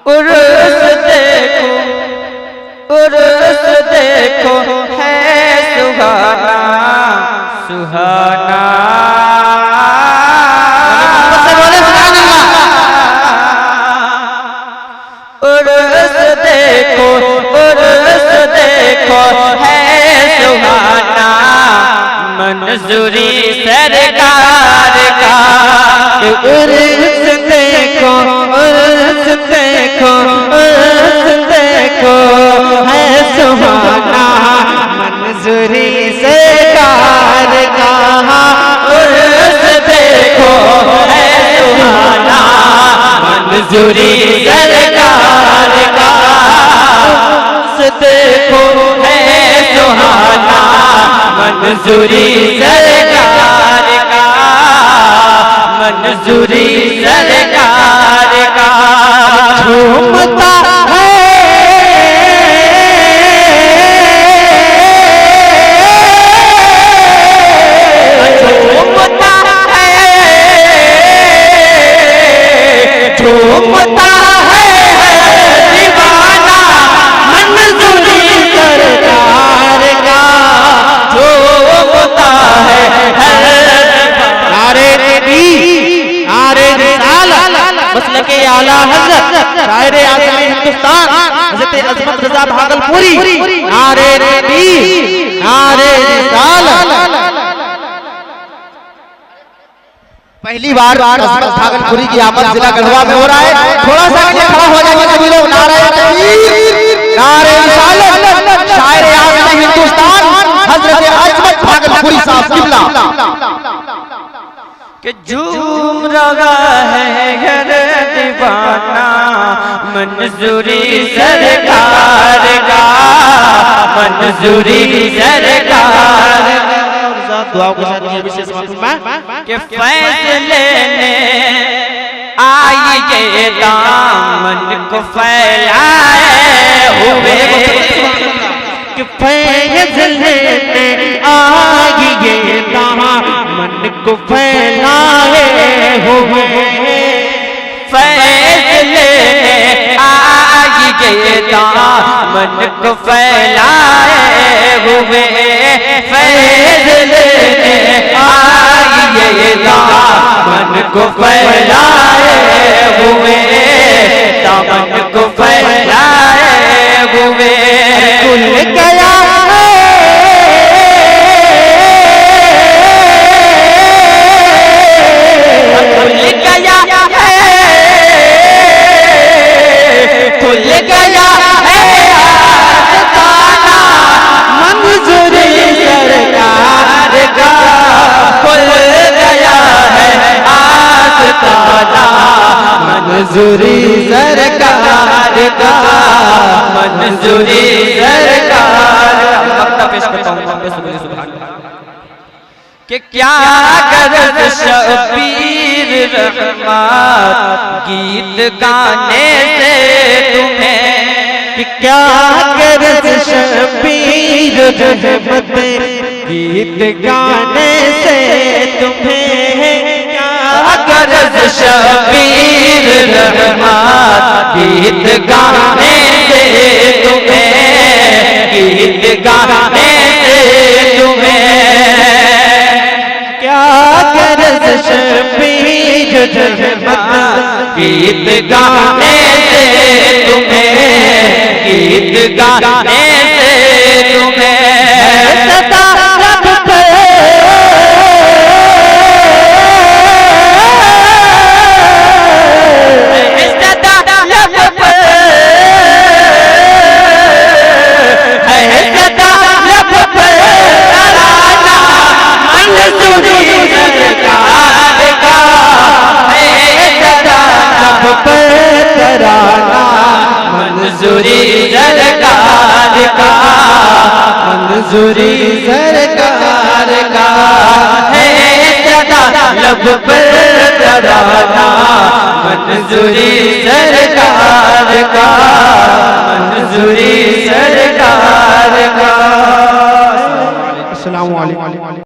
उर्स देखो, उर्स देखो है सुहाना सुहाना। उर्स देखो, उर्स देखो है सुहाना, मंजूरी सरकार का। उर्स देखो, उर्स देखो, उर्स देखो है सुहाना, मंजूरी सरकार का। उर्स देखो है सुहाना, मंजूरी सरकार का। उर्स देखो है सुहाना, मंजूरी सरकार का, मंजूरी सरकार का। झूमता है झूमता है झूमता है दीवाना, मंजूरी सरकार का। झूमता है नारे नबी, नारे रिसालत, मसलके आला हज़रत शायरे आज़म हिंदुस्तान हज़रत अज़मत रज़ा भागलपुरी। नारे नबी, नारे रिसालत। पहली बार अज़मत भागलपुरी की आमद जिला गढ़वा में हो रहा है। थोड़ा सा खड़ा हो जाइए सभी लोग। नारे नबी, नारे रिसालत, शायरे आज़म हिंदुस्तान हज़रत अज़मत भागलपुरी साहब किबला। कि झूम रहा है घर दीवाना, मंजूरी सरकार का, मंजूरी सरकार। दुआओं के साथ ये विशेष के फैसले ने आइए दामन को फैलाए हुए, कि फैसले ने आइए दामन को फैलाए हुए। फैसले आइए दामन को फैलाए हुए। फैसले आइए दामन को फैलाए हुए, दामन को फैलाए हुए। खुल गया खुल गया है आस्ताना, मंजूरी सरकार का। खुल गया है आस्ताना, मंजूरी सरकार का, मंजूरी सरकार का। पेश करता हूँ कि क्या गरज शबीर रहमत गीत गाने से तुम्हें, कि क्या गरज शबीर रहमत गीत गाने से तुम्हें। क्या गरज शबीर रहमत गीत गाने से तुम्हें, गीत गाने से तुम्हें। क्या गरज शबीर रहमत गीत गाने से तुम्हें, गीत गाने से तुम्हें। सदा रब पे सदा रब पे है, सदा रब पे तराना, मंजूरी सरकार का है। सदा रब पे तराना, मंजूरी सरकार का, मंजूरी सरकार का है। सदा लब पर तराना, मंजूरी सरकार का, मंजूरी सरकार का। अस्सलामु अलैकुम।